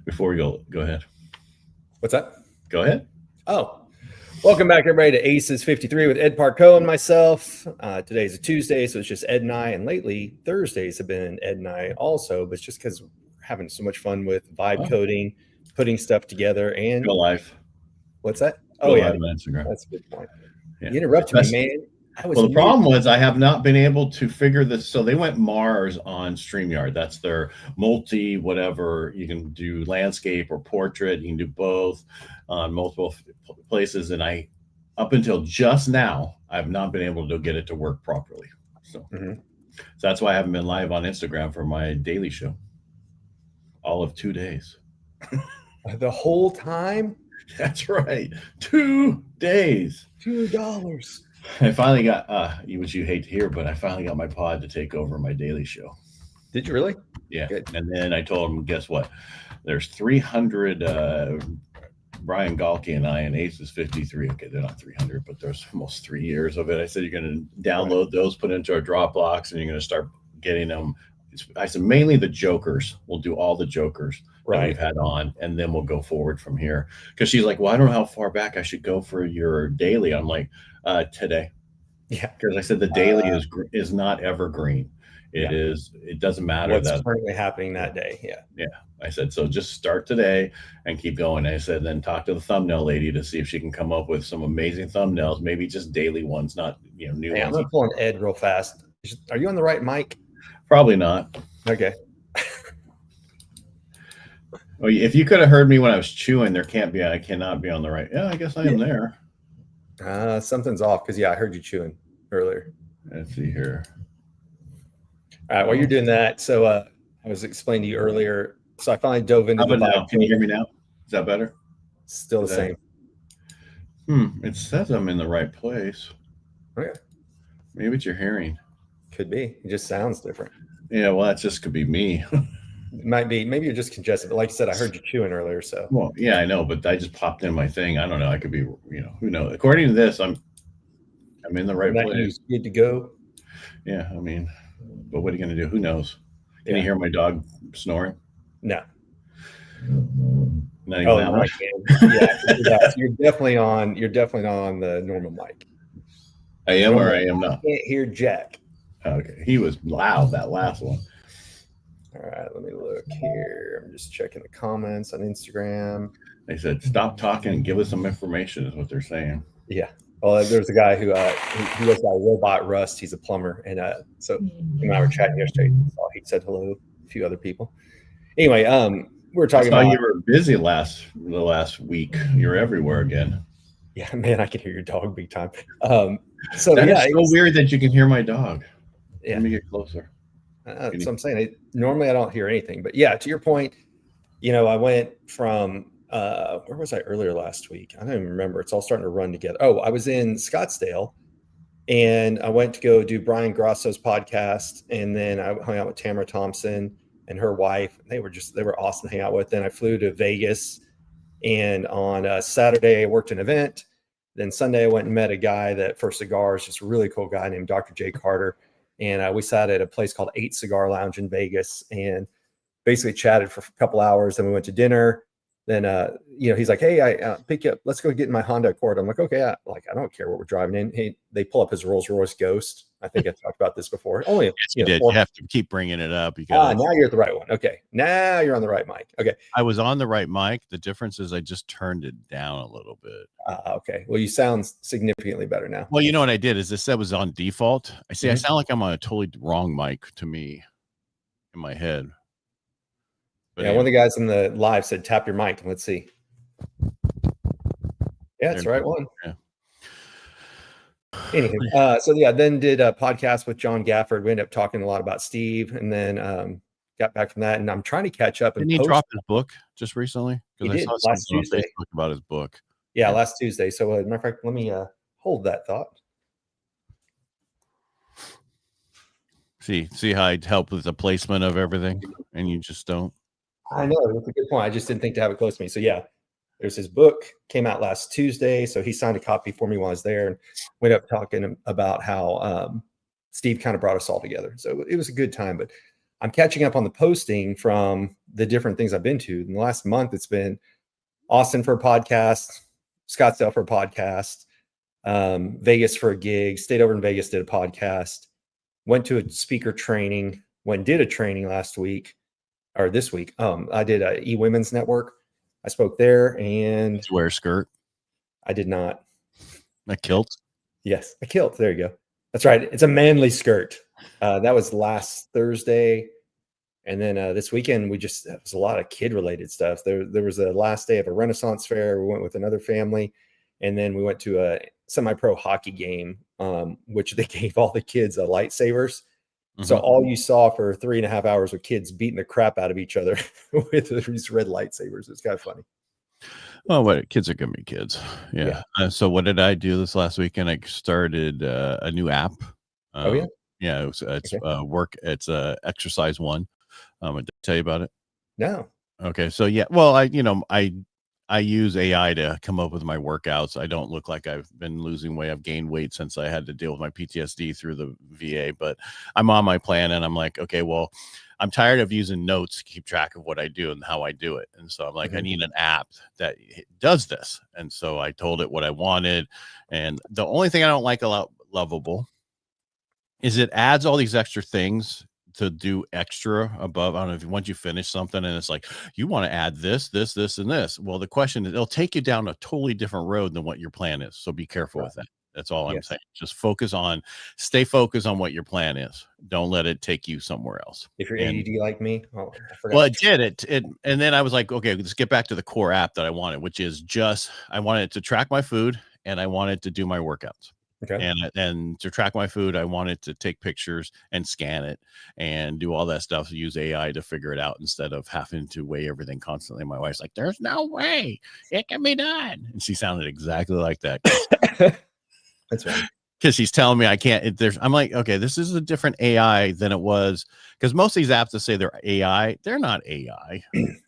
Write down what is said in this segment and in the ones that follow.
before we go ahead. What's that? Go ahead. Oh, welcome back, everybody, to ACES53 with Ed Parcaut and myself. Today's a Tuesday, so it's just Ed and I. And lately, Thursdays have been Ed and I also, but it's just because we're having so much fun with vibe coding, putting stuff together, and go live. What's that? Go live on Instagram. That's a good point. Yeah. You interrupted me, man. Well, the problem was I have not been able to figure this. So they went Mars on StreamYard. That's their multi whatever. You can do landscape or portrait. You can do both on multiple places. And up until just now, I've not been able to get it to work properly. So that's why I haven't been live on Instagram for my daily show. All of 2 days. The whole time? That's right. 2 days. $2. I finally got, which you hate to hear, but I finally got my pod to take over my daily show. Did you really? Yeah. Good. And then I told him, guess what? There's 300 Brian Galke and I in ACES53. Okay, they're not 300, but there's almost 3 years of it. I said, you're going to download those, put into our Dropbox, and you're going to start getting them. I said, mainly the jokers. We'll do all the jokers that we've had on, and then we'll go forward from here. Because she's like, well, I don't know how far back I should go for your daily. I'm like, today. Yeah. Because I said the daily is not evergreen. It doesn't matter. What's currently happening that day. Yeah. Yeah. I said, so just start today and keep going. I said, then talk to the thumbnail lady to see if she can come up with some amazing thumbnails, maybe just daily ones, not new ones. I'm going to pull an Ed real fast. Are you on the right mic? Probably not. Okay. Well, if you could have heard me when I was chewing, I cannot be on the right. Yeah, I guess I am there. Something's off because I heard you chewing earlier. Let's see here. All right, while you're doing that, so I was explaining to you earlier. So I finally dove into the vibe. Can you hear me now? Is that better? Still the same. It says I'm in the right place. Okay. Maybe it's your hearing. Could be. It just sounds different. Yeah, well, that just could be me. It might be. Maybe you're just congested. But like you said, I heard you chewing earlier. So. Well, yeah, I know, but I just popped in my thing. I don't know. I could be. Who knows? According to this, I'm in the right place. Good to go. Yeah, I mean, but what are you going to do? Who knows? Can you hear my dog snoring? No. Not even that much. Yeah, you're definitely on. You're definitely not on the normal mic. I am, or I am not. I can't hear Jack. Okay, he was loud that last one. All right, let me look here. I'm just checking the comments on Instagram. They said, "Stop talking and give us some information," is what they're saying. Yeah. Well, there's a guy who was like Robot Rust. He's a plumber, and so him and I were chatting yesterday. So he said hello to a few other people. Anyway, we were talking about. You were busy the last week. You're everywhere again. Yeah, man, I can hear your dog big time. It's so weird that you can hear my dog. Yeah. Let me get closer. That's what I'm saying. Normally, I don't hear anything, but yeah, to your point, I went from where was I earlier last week? I don't even remember. It's all starting to run together. Oh, I was in Scottsdale, and I went to go do Brian Grosso's podcast, and then I hung out with Tamara Thompson and her wife. They were awesome to hang out with. Then I flew to Vegas, and on Saturday I worked an event. Then Sunday I went and met a guy that for cigars, just a really cool guy named Dr. Jay Carter. And we sat at a place called 8 Cigar Lounge in Vegas and basically chatted for a couple hours. Then we went to dinner. Then, he's like, hey, I pick you up. Let's go get in my Honda Accord. I'm like, okay. I don't care what we're driving in. Hey, they pull up his Rolls Royce Ghost. I think I talked about this before. Only, you did. You have to keep bringing it up. Now you're at the right one. Okay. Now you're on the right mic. Okay. I was on the right mic. The difference is I just turned it down a little bit. Okay. Well, you sound significantly better now. Well, you know what I did is this was on default. I see. I sound like I'm on a totally wrong mic to me in my head. But one of the guys in the live said, tap your mic. Let's see. Yeah, it's the right one. Yeah. Anyway, then did a podcast with John Gafford. We ended up talking a lot about Steve, and then got back from that. And I'm trying to catch up. Didn't he drop his book just recently? Because I saw last Tuesday on Facebook about his book. Yeah, last Tuesday. So, matter of fact, let me hold that thought. See how I'd help with the placement of everything, and you just don't. I know, that's a good point. I just didn't think to have it close to me. So yeah, there's his book, came out last Tuesday. So he signed a copy for me while I was there, and went up talking about how Steve kind of brought us all together. So it was a good time, but I'm catching up on the posting from the different things I've been to. In the last month, it's been Austin for a podcast, Scottsdale for a podcast, Vegas for a gig, stayed over in Vegas, did a podcast, went to a speaker training, went and did a training last week or this week. I did a E-Women's Network. I spoke there, and Did you wear a skirt, I did not. a kilt? Yes, a kilt. There you go. That's right. It's a manly skirt. That was last Thursday. And then this weekend, it was a lot of kid related stuff. There was a last day of a Renaissance fair. We went with another family, and then we went to a semi-pro hockey game, which they gave all the kids lightsabers. So all you saw for 3.5 hours were kids beating the crap out of each other with these red lightsabers. It's kind of funny. Oh, what kids are gonna be kids. Yeah. So what did I do this last weekend? I started a new app. Oh yeah. Yeah. It's work. It's exercise one. Did I tell you about it? No. Okay. So yeah. Well, I use AI to come up with my workouts. I don't look like I've been losing weight. I've gained weight since I had to deal with my PTSD through the VA, but I'm on my plan, and I'm like, okay, well, I'm tired of using notes to keep track of what I do and how I do it. And so I'm like, I need an app that does this. And so I told it what I wanted. And the only thing I don't like about Lovable is it adds all these extra things to do extra above. I don't know if once you finish something and it's like, you want to add this, this, this, and this. Well, the question is, it'll take you down a totally different road than what your plan is. So be careful with that. That's all I'm saying. Just stay focused on what your plan is. Don't let it take you somewhere else. If you're ADD like me, I forgot. Well, it did it. And then I was like, okay, let's get back to the core app that I wanted, which is I wanted to track my food, and I wanted to do my workouts. Okay. And to track my food, I wanted to take pictures and scan it and do all that stuff. Use AI to figure it out instead of having to weigh everything constantly. My wife's like, "There's no way it can be done," and she sounded exactly like that. That's right. Because she's telling me I can't. I'm like, okay, this is a different AI than it was. Because most of these apps that say they're AI, they're not AI.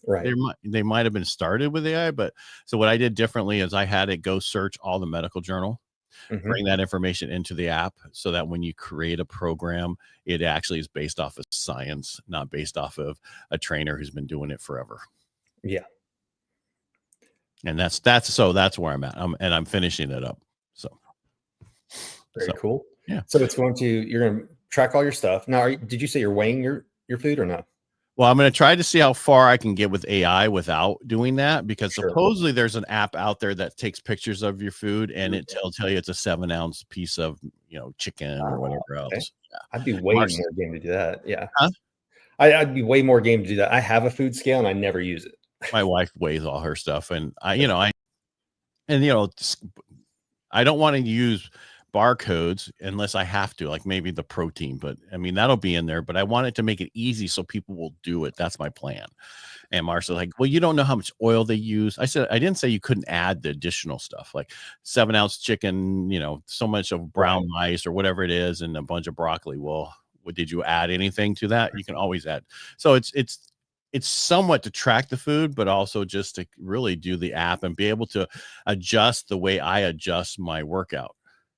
Right. They might have been started with AI, but so what I did differently is I had it go search all the medical journal. Bring that information into the app so that when you create a program, it actually is based off of science, not based off of a trainer who's been doing it forever. Yeah. And that's where I'm at. I'm finishing it up. So very cool. Yeah. So you're going to track all your stuff. Now, did you say you're weighing your food or not? Well, I'm going to try to see how far I can get with AI without doing that, because supposedly there's an app out there that takes pictures of your food, and it'll tell you it's a 7-ounce piece of, chicken or whatever else. Yeah. I'd be way more game to do that. Yeah. Huh? I'd be way more game to do that. I have a food scale and I never use it. My wife weighs all her stuff, and I don't want to use barcodes unless I have to, like maybe the protein, but I mean, that'll be in there, but I want it to make it easy so people will do it. That's my plan. And Marcia's like, well, you don't know how much oil they use. I said, I didn't say you couldn't add the additional stuff, like 7-ounce chicken, so much of brown rice or whatever it is, and a bunch of broccoli. Well, did you add anything to that? You can always add. So it's somewhat to track the food, but also just to really do the app and be able to adjust the way I adjust my workout.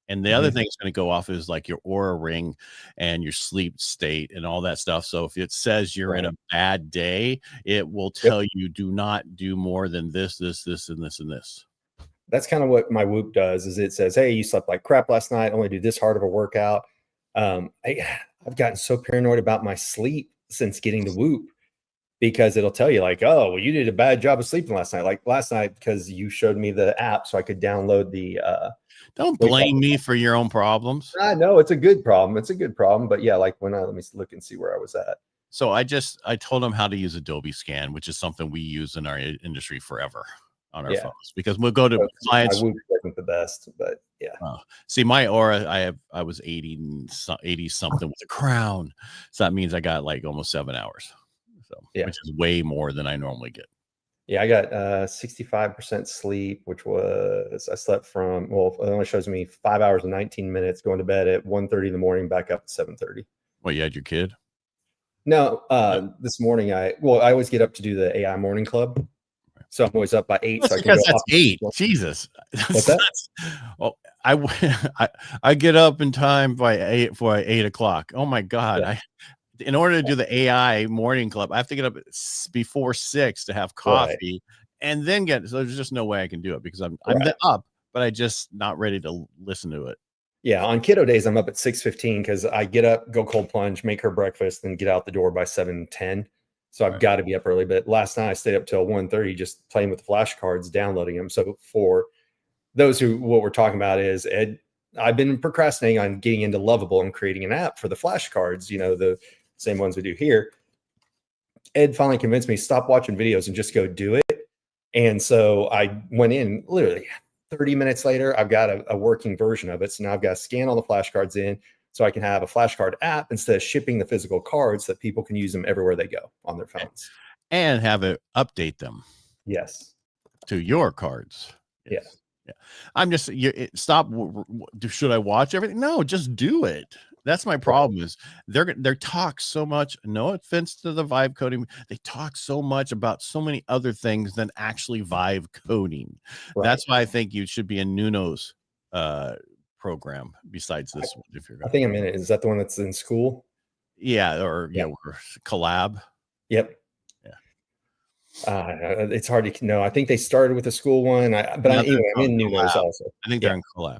And the other thing it's going to go off is like your Oura ring and your sleep state and all that stuff. So if it says you're in a bad day, it will tell you, do not do more than this, this, this, and this, and this. That's kind of what my Whoop does. Is it says, hey, you slept like crap last night. Only do this hard of a workout. I've gotten so paranoid about my sleep since getting the Whoop, because it'll tell you like, oh, well, you did a bad job of sleeping last night. Like last night, because you showed me the app so I could download the don't blame me for your own problems. I know it's a good problem. It's a good problem. But yeah, like let me look and see where I was at. So I told him how to use Adobe Scan, which is something we use in our industry forever on our phones, because we'll go to clients. My Whoop wasn't the best, but yeah. See, my Oura, I was 80 something with a crown. So that means I got like almost 7 hours. So which is way more than I normally get. Yeah, I got 65% sleep, which was I slept from, well, it only shows me 5 hours and 19 minutes, going to bed at 1:30 in the morning, back up at 7:30. Well, you had your kid? No, this morning I always get up to do the AI morning club. So I'm always up by 8. That's so because that's 8. Jesus. What's that? Well, I get up in time by 8 o'clock. Oh my God. Yeah. in order to do the AI morning club, I have to get up before 6 to have coffee and then get. So there's just no way I can do it because I'm up, but I just not ready to listen to it. Yeah, on kiddo days, I'm up at 6:15 because I get up, go cold plunge, make her breakfast, and get out the door by 7:10. So I've got to be up early. But last night I stayed up till 1:30 just playing with the flashcards, downloading them. So for those who, what we're talking about is I've been procrastinating on getting into Lovable and creating an app for the flashcards, the same ones we do here. Ed finally convinced me, stop watching videos and just go do it. And so I went in literally 30 minutes later, I've got a working version of it. So now I've got to scan all the flashcards in so I can have a flashcard app instead of shipping the physical cards so that people can use them everywhere they go on their phones. And have it update them. Yes. To your cards. Yes. Yeah. Yeah. I'm just, stop. Should I watch everything? No, just do it. That's my problem is they talk so much. No offense to the vibe coding. They talk so much about so many other things than actually vibe coding. Right. That's why I think you should be in Nuno's program besides this one. If you're, I think I'm in it. Is that the one that's in school? Yeah. Or collab. Yep. It's hard to know. I think they started with the school one, but I'm in Nuno's also. I think they're in collab.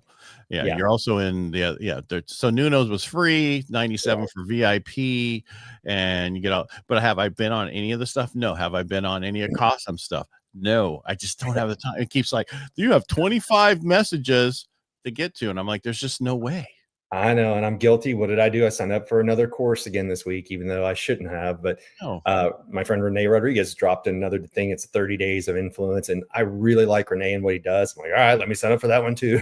Yeah, you're also in the so Nuno's was free, 97 for VIP, and you get out. But have I been on any of the stuff? No. Have I been on any of Cosm stuff? No. I just don't have the time. It keeps like, you have 25 messages to get to, and I'm like, there's just no way. I know, and I'm guilty. What did I do? I signed up for another course again this week, even though I shouldn't have. But my friend Renee Rodriguez dropped another thing. It's 30 days of influence, and I really like Renee and what he does. I'm like, all right, let me sign up for that one too.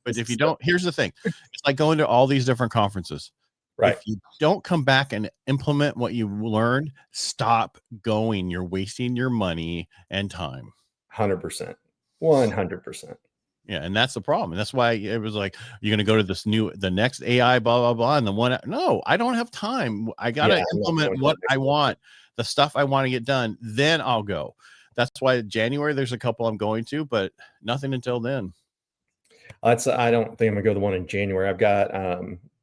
But if you don't, here's the thing: it's like going to all these different conferences. Right. If you don't come back and implement what you learned, stop going. You're wasting your money and time. 100%. 100%. Yeah, and that's the problem. And that's why it was like, you're going to go to the next AI, blah, blah, blah. And the one, no, I don't have time. I got to implement what I want, the stuff I want to get done. Then I'll go. That's why January, there's a couple I'm going to, but nothing until then. I don't think I'm gonna go to the one in January. I've got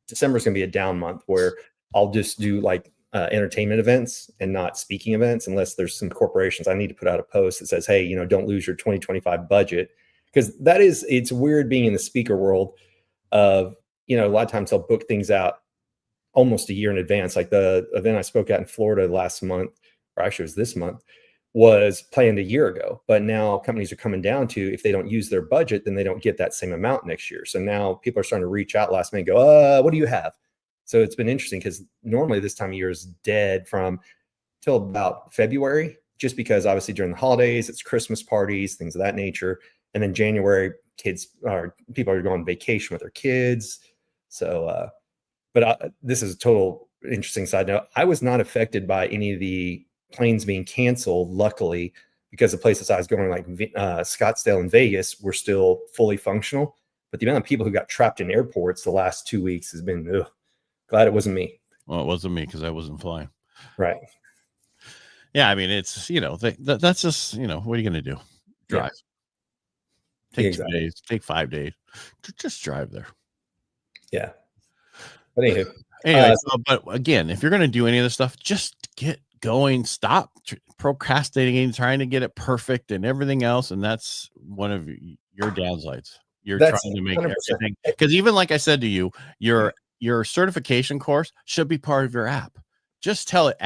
December's gonna be a down month where I'll just do like entertainment events and not speaking events unless there's some corporations. I need to put out a post that says, hey, don't lose your 2025 budget. Because it's weird being in the speaker world of, a lot of times they'll book things out almost a year in advance. Like the event I spoke at in Florida last month, or actually it was this month, was planned a year ago. But now companies are coming down to, if they don't use their budget, then they don't get that same amount next year. So now people are starting to reach out last minute and go, what do you have? So it's been interesting because normally this time of year is dead from till about February, just because obviously during the holidays, it's Christmas parties, things of that nature. And then January, people are going on vacation with their kids. So, this is a total interesting side note. I was not affected by any of the planes being canceled, luckily, because the places I was going, like Scottsdale and Vegas, were still fully functional. But the amount of people who got trapped in airports the last 2 weeks has been, glad it wasn't me. Well, it wasn't me because I wasn't flying. Right. Yeah, I mean, it's, that's just, what are you going to do? Drive. Yeah. Take 2 days, take 5 days. Just drive there. Yeah. But anyway, but again, if you're going to do any of this stuff, just get going. Stop procrastinating and trying to get it perfect and everything else. And that's one of your downsides. You're trying to make 100%. Everything. Because even like I said to you, your certification course should be part of your app. Just tell it,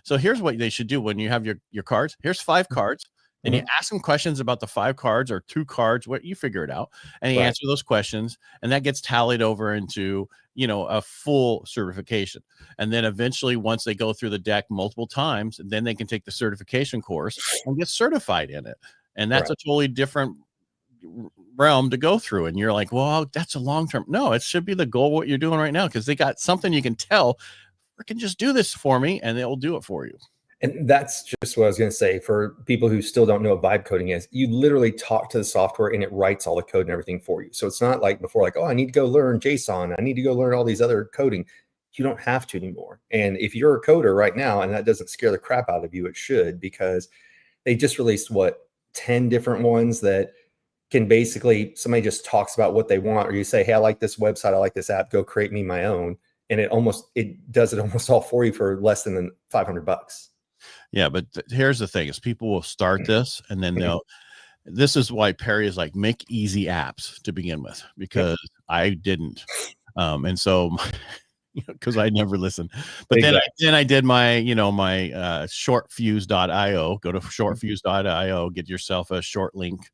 so here's what they should do when you have your cards. Here's 5 cards. And you ask them questions about the 5 cards or 2 cards, what you figure it out, and you answer those questions, and that gets tallied over into, a full certification. And then eventually, once they go through the deck multiple times, then they can take the certification course and get certified in it. And that's a totally different realm to go through. And you're like, well, that's a long term. No, it should be the goal, what you're doing right now, because they got something you can tell, freaking just do this for me, and they'll do it for you. And that's just what I was going to say for people who still don't know what vibe coding is. You literally talk to the software and it writes all the code and everything for you. So it's not like before, like, I need to go learn JSON. I need to go learn all these other coding. You don't have to anymore. And if you're a coder right now and that doesn't scare the crap out of you, it should, because they just released 10 different ones that can basically, somebody just talks about what they want, or you say, hey, I like this website, I like this app, go create me my own. and it does it almost all for you for less than $500. Yeah, but here's the thing: is people will start this, and then they'll. This is why Perry is like, make easy apps to begin with, because I didn't, and so. Because I never listened, but Exactly. then I did my my shortfuse.io. Go to shortfuse.io, get yourself a short link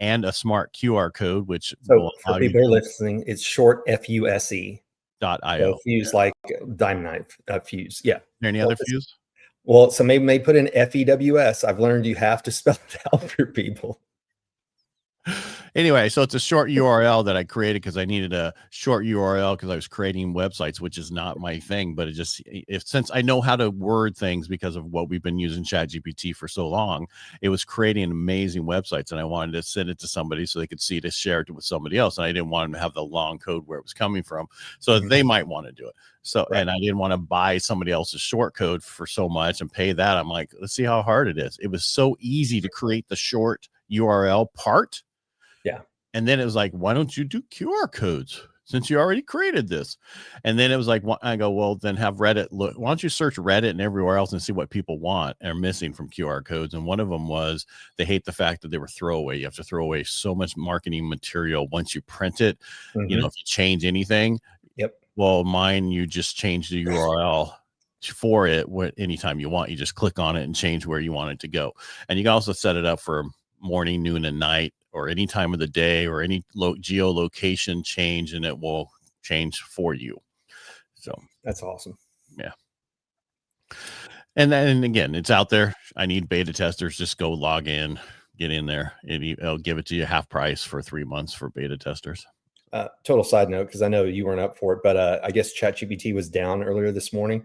and a smart QR code, which So will for allow you people who are listening, it's short FUSE. .io. So fuse like diamond knife fuse. Yeah. Any other fuse? Well, so maybe they put in FEWS. I've learned you have to spell it out for people. Anyway, so it's a short URL that I created because I needed a short URL because I was creating websites, which is not my thing. But since I know how to word things because of what we've been using ChatGPT for so long, it was creating amazing websites, and I wanted to send it to somebody so they could see it, to share it with somebody else. And I didn't want them to have the long code where it was coming from, so they might want to do it. So, and I didn't want to buy somebody else's short code for so much and pay that. I'm like, let's see how hard it is. It was so easy to create the short URL part. Yeah. And then it was like, why don't you do QR codes since you already created this? And then it was like, I go, well, then have Reddit look. Why don't you search Reddit and everywhere else and see what people want and are missing from QR codes? And one of them was they hate the fact that they were throwaway. You have to throw away so much marketing material once you print it. If you change anything. Yep. Well, mine, you just change the URL for it anytime you want. You just click on it and change where you want it to go. And you can also set it up for morning, noon, and night, or any time of the day, or any geolocation change, and it will change for you. So that's awesome. Yeah. And then again, it's out there. I need beta testers. Just go log in, get in there. It'll give it to you half price for 3 months for beta testers. Total side note, because I know you weren't up for it, but I guess ChatGPT was down earlier this morning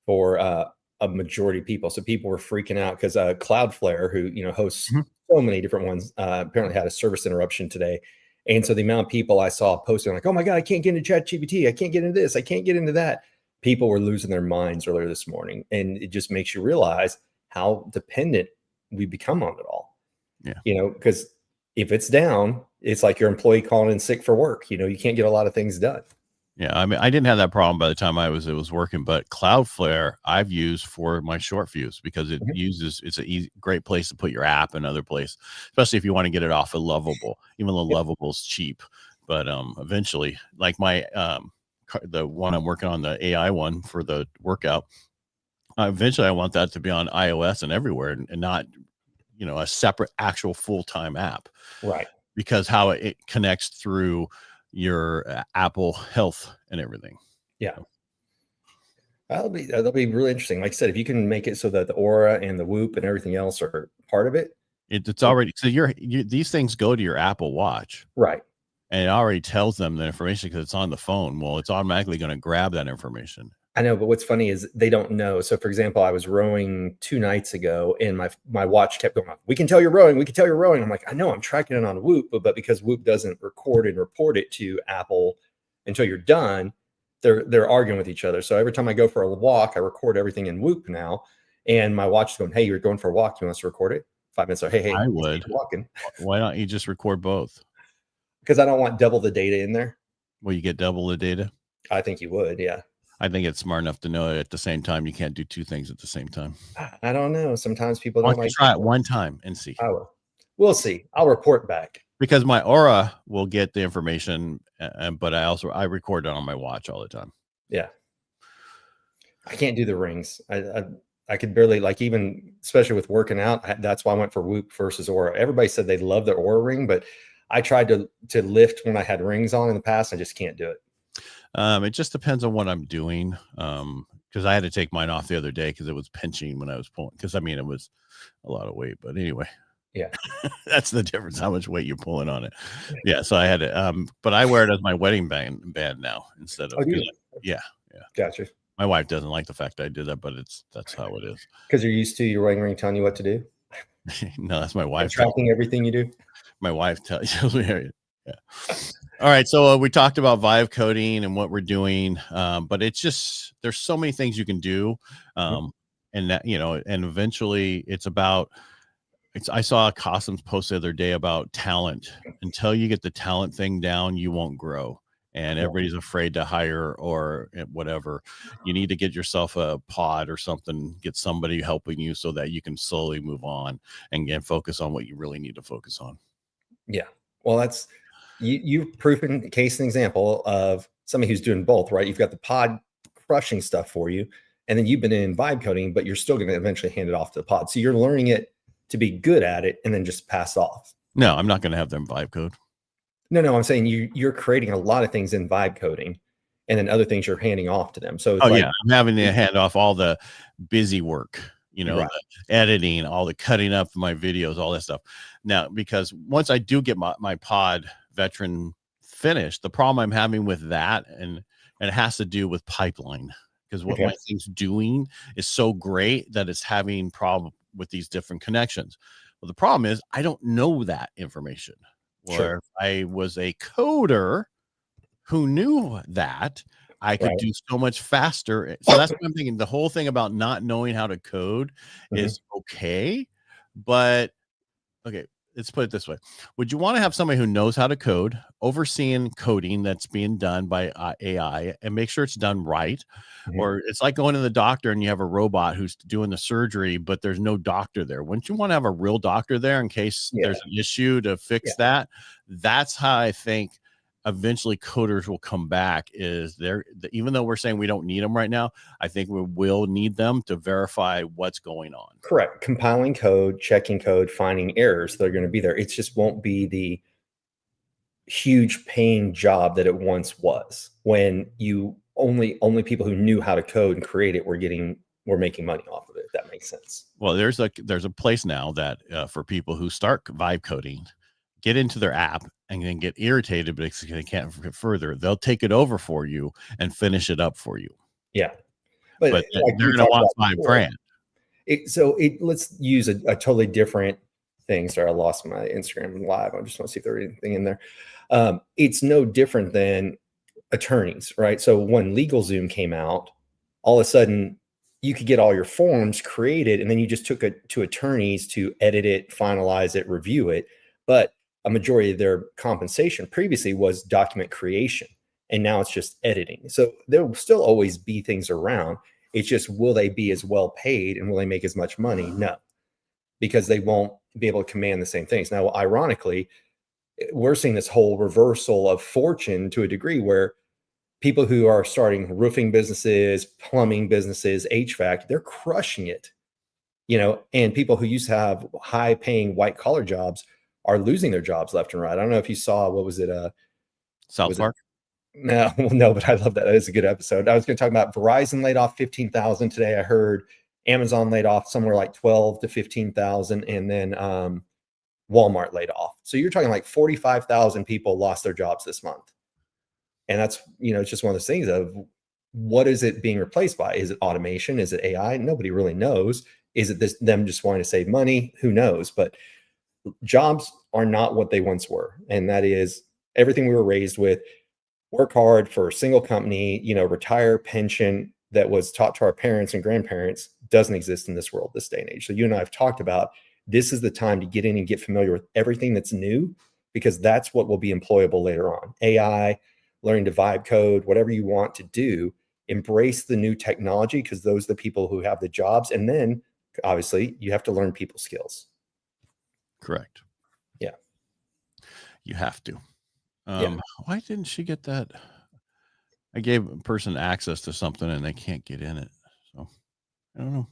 for a majority of people. So people were freaking out because Cloudflare, who hosts so many different ones, apparently had a service interruption today. And so the amount of people I saw posting like, oh my God, I can't get into ChatGPT. I can't get into this. I can't get into that. People were losing their minds earlier this morning. And it just makes you realize how dependent we become on it all. Yeah. Because if it's down, it's like your employee calling in sick for work. You can't get a lot of things done. Yeah, I mean, I didn't have that problem by the time it was working, but Cloudflare I've used for my short fuse because it's a great place to put your app and other place, especially if you want to get it off of Lovable, even though Lovable's cheap. But eventually, like my the one I'm working on, the AI one for the workout, eventually I want that to be on iOS and everywhere, and not a separate actual full-time app, right? Because how it connects through your Apple Health and everything. Yeah. That'll be really interesting. Like I said, if you can make it so that the Aura and the Whoop and everything else are part of it. It's already, so these things go to your Apple Watch. Right. And it already tells them the information because it's on the phone. Well, it's automatically going to grab that information. I know, but what's funny is they don't know. So for example, I was rowing 2 nights ago and my watch kept going, we can tell you're rowing. We can tell you're rowing. I'm like, I know I'm tracking it on Whoop, but because Whoop doesn't record and report it to Apple until you're done, they're arguing with each other. So every time I go for a walk, I record everything in Whoop now. And my watch is going, hey, you're going for a walk. Do you want us to record it? 5 minutes later, hey, I would. Walking. Why don't you just record both? Because I don't want double the data in there. Will you get double the data? I think you would, yeah. I think it's smart enough to know at the same time you can't do 2 things at the same time. I don't know. Sometimes people don't like. Try it one time and see. I will. We'll see. I'll report back. Because my Aura will get the information, but I record it on my watch all the time. Yeah. I can't do the rings. I could barely, like, even especially with working out. That's why I went for Whoop versus Aura. Everybody said they love the Aura ring, but I tried to lift when I had rings on in the past. I just can't do it. It just depends on what I'm doing. Because I had to take mine off the other day because it was pinching when I was pulling. Because it was a lot of weight. But anyway, yeah, that's the difference. How much weight you're pulling on it. Yeah. So I had to. But I wear it as my wedding band now instead of. Yeah. Gotcha. My wife doesn't like the fact I did that, but that's how it is. Because you're used to your wedding ring telling you what to do. No, that's my wife tracking everything you do. My wife tells me. Yeah. All right. So we talked about vibe coding and what we're doing, but it's just there's so many things you can do, and that and eventually it's about. I saw a Costumes post the other day about talent. Until you get the talent thing down, you won't grow. and everybody's afraid to hire or whatever. You need to get yourself a pod or something, get somebody helping you so that you can slowly move on and get focus on what you really need to focus on. Yeah. Well, that's you've proven case and example of somebody who's doing both, right? You've got the pod crushing stuff for you, and then you've been in vibe coding, but you're still going to eventually hand it off to the pod. So you're learning it to be good at it and then just pass off. No, I'm not going to have them vibe code. No, I'm saying you're creating a lot of things in vibe coding, and then other things you're handing off to them. So it's yeah, I'm having to hand off all the busy work, Right. the editing, all the cutting up my videos, all that stuff. Now, because once I do get my pod veteran finished, the problem I'm having with that, and it has to do with pipeline, because what my thing's doing is so great that it's having problem with these different connections. Well, the problem is I don't know that information. Or if I was a coder who knew that, I could do so much faster. So that's what I'm thinking. The whole thing about not knowing how to code is okay, but okay, let's put it this way. Would you want to have somebody who knows how to code, overseeing coding that's being done by AI, and make sure it's done right? Or it's like going to the doctor and you have a robot who's doing the surgery, but there's no doctor there. Wouldn't you want to have a real doctor there in case there's an issue to fix that? That's how I think eventually coders will come back. Is there, even though we're saying we don't need them right now, I think we will need them to verify what's going on. Correct. Compiling code, checking code, finding errors that are going to be there. It just won't be the huge paying job that it once was, when you only people who knew how to code and create it were making money off of it. If that makes sense. Well, there's a place now that for people who start vibe coding, get into their app and then get irritated because they can't get further. They'll take it over for you and finish it up for you. Yeah. But like they're going to want $5,000. Let's use a totally different thing. Sorry, I lost my Instagram live. I just want to see if there's anything in there. It's no different than attorneys, right? So when LegalZoom came out, all of a sudden you could get all your forms created, and then you just took it to attorneys to edit it, finalize it, review it. But a majority of their compensation previously was document creation, and now it's just editing. So there will still always be things around. It's just, will they be as well paid and will they make as much money? No, because they won't be able to command the same things. Now, ironically, we're seeing this whole reversal of fortune to a degree, where people who are starting roofing businesses, plumbing businesses, HVAC, they're crushing it, and people who used to have high paying white collar jobs are losing their jobs left and right. I don't know if you saw, what was it? South Park? No, but I love that. That is a good episode. I was going to talk about Verizon laid off 15,000 today. I heard Amazon laid off somewhere like 12 to 15,000, and then Walmart laid off. So you're talking like 45,000 people lost their jobs this month. And that's, it's just one of those things of, what is it being replaced by? Is it automation? Is it AI? Nobody really knows. Is it them just wanting to save money? Who knows? But jobs are not what they once were. And that is everything we were raised with. Work hard for a single company, retire, pension, that was taught to our parents and grandparents, doesn't exist in this world, this day and age. So you and I have talked about, this is the time to get in and get familiar with everything that's new, because that's what will be employable later on. AI, learning to vibe code, whatever you want to do, embrace the new technology, because those are the people who have the jobs. And then obviously you have to learn people skills. Correct. Yeah. You have to. Why didn't she get that? I gave a person access to something and they can't get in it. So I don't know.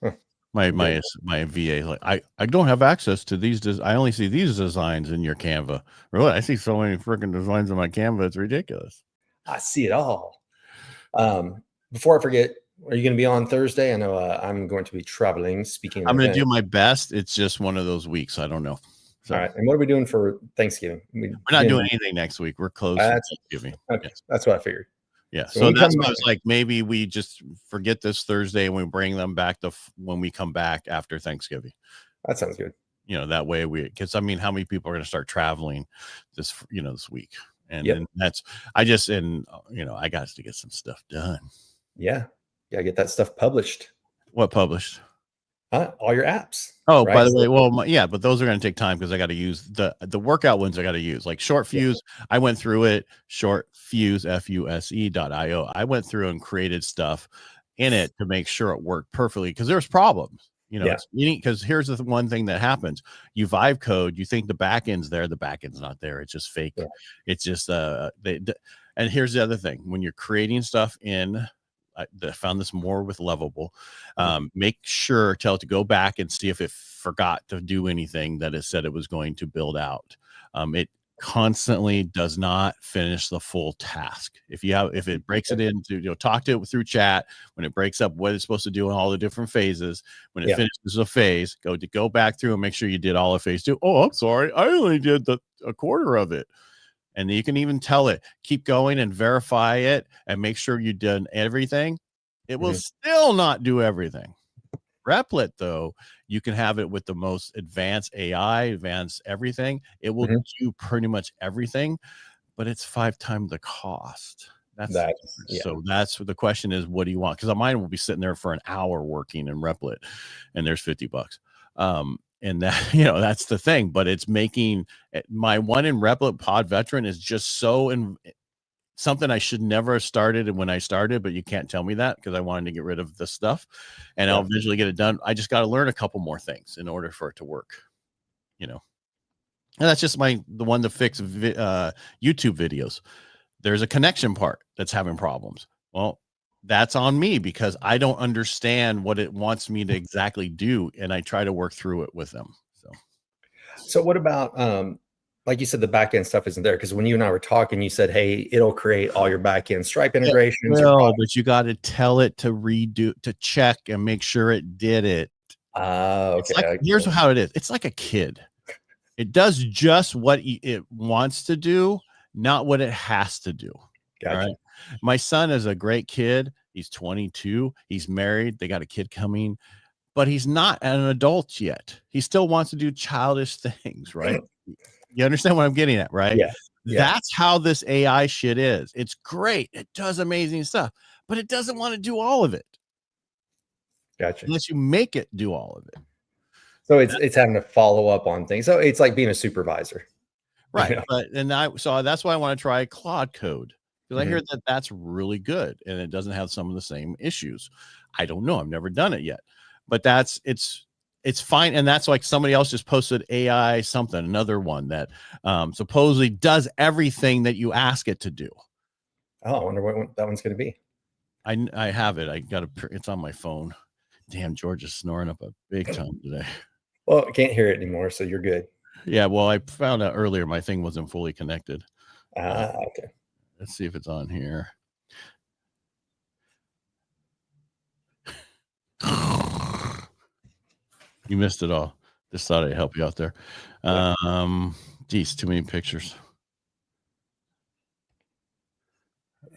Huh. My VA, like, I don't have access to these. I only see these designs in your Canva. Really? I see so many freaking designs on my Canva. It's ridiculous. I see it all. Before I forget, are you going to be on Thursday? I know I'm going to be traveling, speaking. I'm going to do my best. It's just one of those weeks. I don't know. So, all right. And what are we doing for Thanksgiving? We're not doing anything next week. We're closed for Thanksgiving. Okay. Yes. That's what I figured. Yeah. So that's why I was like, maybe we just forget this Thursday and we bring them back when we come back after Thanksgiving. That sounds good. That way because how many people are going to start traveling this week? And, and that's, I got to get some stuff done. Yeah. Yeah. Get that stuff published. What published? All your apps. Oh, right? by the way, well, yeah, but those are going to take time because I got to use the workout ones. I got to use like short fuse. I went through it. Short fuse fuse.io. I went through and created stuff in it to make sure it worked perfectly because there's problems. It's unique because here's the one thing that happens. You vibe code, you think the back end's there, the back end's not there. It's just fake. It's just and here's the other thing. When you're creating stuff in I found this more with Lovable. Make sure, tell it to go back and see if it forgot to do anything that it said it was going to build out. It constantly does not finish the full task. If it breaks it into, talk to it through chat, when it breaks up what it's supposed to do in all the different phases, when it finishes a phase, go back through and make sure you did all of phase 2. Oh, I'm sorry, I only did a quarter of it. And you can even tell it, keep going and verify it and make sure you've done everything. It will still not do everything. Replit, though, you can have it with the most advanced AI, advanced everything. It will do pretty much everything, but it's 5 times the cost. So that's what the question is, what do you want? Because mine will be sitting there for an hour working in Replit, and there's $50. And that, that's the thing, but it's making my one in Replit Pod Veteran is just so something I should never have started when I started, but you can't tell me that because I wanted to get rid of the stuff and I'll visually get it done. I just got to learn a couple more things in order for it to work, and that's just the one to fix YouTube videos. There's a connection part that's having problems. Well, that's on me because I don't understand what it wants me to exactly do. And I try to work through it with them. So what about, like you said, the backend stuff isn't there? Because when you and I were talking, you said, hey, it'll create all your backend Stripe integrations. No, but you got to tell it to redo, to check and make sure it did it. Okay. Here's how it is. It's like a kid. It does just what it wants to do, not what it has to do. Gotcha. All right. My son is a great kid. He's 22. He's married. They got a kid coming, but he's not an adult yet. He still wants to do childish things, right? You understand what I'm getting at, right? Yeah. That's how this AI shit is. It's great. It does amazing stuff, but it doesn't want to do all of it. Gotcha. Unless you make it do all of it. So it's having to follow up on things. So it's like being a supervisor. Right. So that's why I want to try Claude Code. Because I hear that that's really good and it doesn't have some of the same issues. I don't know. I've never done it yet, but it's fine. And that's like somebody else just posted AI something, another one that supposedly does everything that you ask it to do. Oh, I wonder what that one's going to be. I have it. It's on my phone. Damn, George is snoring up a big time today. Well, I can't hear it anymore, so you're good. Yeah, well, I found out earlier my thing wasn't fully connected. Okay. Let's see if it's on here. You missed it all. Just thought I'd help you out there. Geez, too many pictures.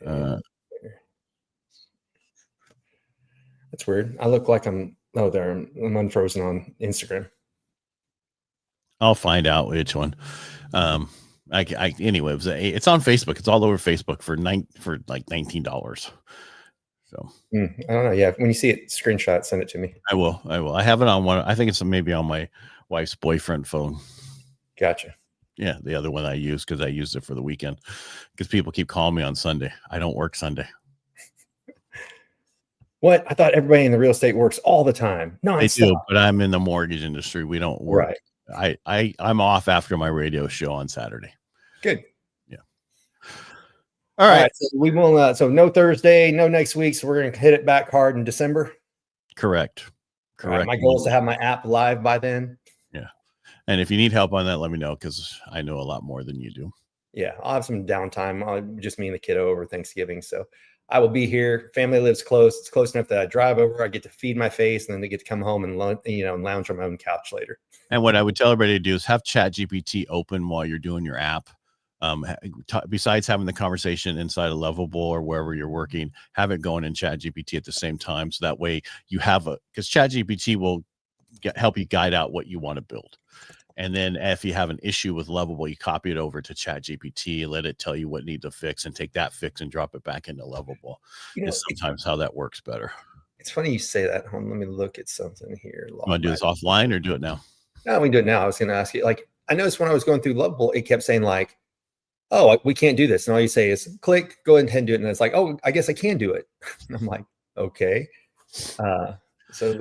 That's weird. I look like I'm unfrozen on Instagram. I'll find out which one. Anyway, it's on Facebook. It's all over Facebook for like $19. So I don't know. Yeah, when you see it, screenshot, send it to me. I will. I have it on one. I think it's maybe on my wife's boyfriend phone. Gotcha. Yeah, the other one I use because I used it for the weekend because people keep calling me on Sunday. I don't work Sunday. What? I thought everybody in the real estate works all the time. No, they do, but I'm in the mortgage industry. We don't work. Right. I'm off after my radio show on Saturday. Good. Yeah. All right. So we will. So no Thursday, no next week. So we're going to hit it back hard in December. Correct. Right, my goal is to have my app live by then. Yeah. And if you need help on that, let me know because I know a lot more than you do. Yeah, I'll have some downtime. Just me and the kiddo over Thanksgiving. So I will be here. Family lives close. It's close enough that I drive over. I get to feed my face, and then they get to come home and lounge on my own couch later. And what I would tell everybody to do is have ChatGPT open while you're doing your app. Besides having the conversation inside of Lovable or wherever you're working, have it going in ChatGPT at the same time. So that way you have because ChatGPT will help you guide out what you want to build. And then if you have an issue with Lovable, you copy it over to ChatGPT, let it tell you what needs to fix and take that fix and drop it back into Lovable. It's sometimes how that works better. It's funny you say that. Hold on, let me look at something here. You want to do this offline or do it now? No, we can do it now. I was going to ask you, like, I noticed when I was going through Lovable, it kept saying like, oh, we can't do this. And all you say is click, go ahead and do it. And it's like, oh, I guess I can do it. And I'm like, okay. So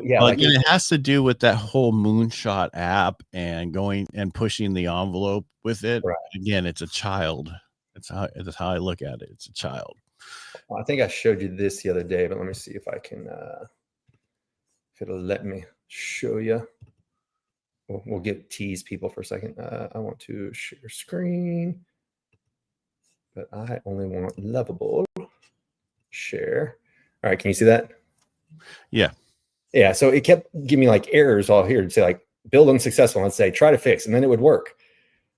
yeah, well, like again, it has to do with that whole Moonshot app and going and pushing the envelope with it. Right. Again, it's a child. That's how I look at it. It's a child. Well, I think I showed you this the other day, but let me see if I can, if it'll let me show you. We'll get tease people for a second. I want to share screen, but I only want Lovable. Share. All right, can you see that? Yeah. Yeah, so it kept giving me like errors all here to say like build unsuccessful and say try to fix, and then it would work.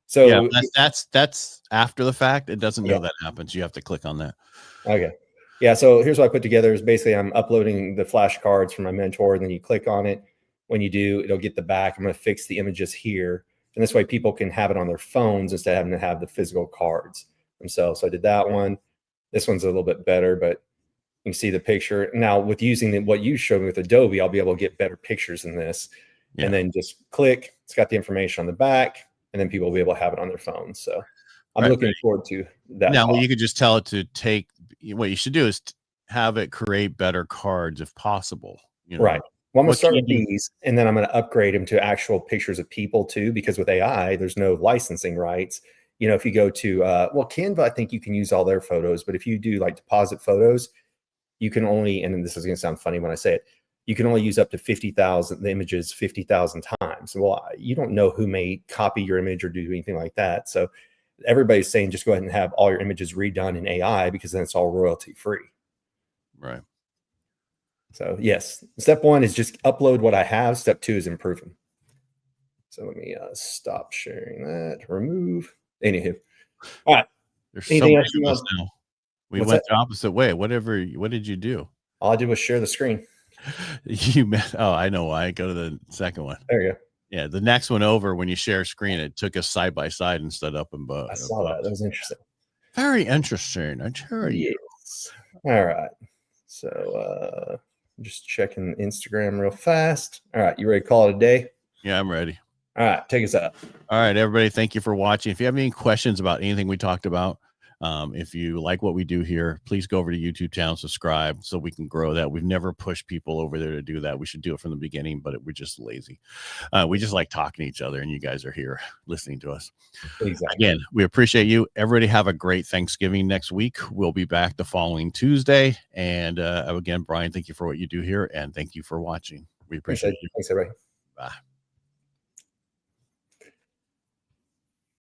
So yeah, that's after the fact. It doesn't know that happens. You have to click on that. Okay. Yeah, so here's what I put together is basically I'm uploading the flashcards from my mentor, and then you click on it. When you do, it'll get the back. I'm going to fix the images here, and this way people can have it on their phones instead of having to have the physical cards themselves. So I did that one. This one's a little bit better, but you can see the picture. Now with using what you showed me with Adobe, I'll be able to get better pictures than this. Yeah. And then just click, it's got the information on the back, and then people will be able to have it on their phones. So I'm looking forward to that. Now, well, you could just tell it to take, what you should do is have it create better cards if possible. You know? Right. Well, I'm going to start with these, and then I'm going to upgrade them to actual pictures of people too, because with AI, there's no licensing rights. You know, if you go to, well, Canva, I think you can use all their photos, but if you do like deposit photos, you can only, and this is going to sound funny when I say it, you can only use up to 50,000 images 50,000 times. Well, you don't know who may copy your image or do anything like that. So everybody's saying just go ahead and have all your images redone in AI, because then it's all royalty free. Right. So yes, step one is just upload what I have. Step two is improve them. So let me stop sharing that, remove. Anywho. All right. There's so many of us now. We went the opposite way. What did you do? All I did was share the screen. I know why. Go to the second one. There you go. Yeah, the next one over, when you share screen, it took us side by side instead up and above. I saw that. That was interesting. Very interesting. I tell you. Yes. All right. So just checking Instagram real fast. All right, you ready to call it a day? Yeah, I'm ready. All right, take us out. All right, everybody. Thank you for watching. If you have any questions about anything we talked about, if you like what we do here, please go over to YouTube channel, subscribe so we can grow that. We've never pushed people over there to do that. We should do it from the beginning, but we're just lazy. We just like talking to each other, and you guys are here listening to us. Exactly. Again, we appreciate you. Everybody have a great Thanksgiving next week. We'll be back the following Tuesday. And again, Brian, thank you for what you do here, and thank you for watching. We appreciate you. Thanks, everybody. Bye.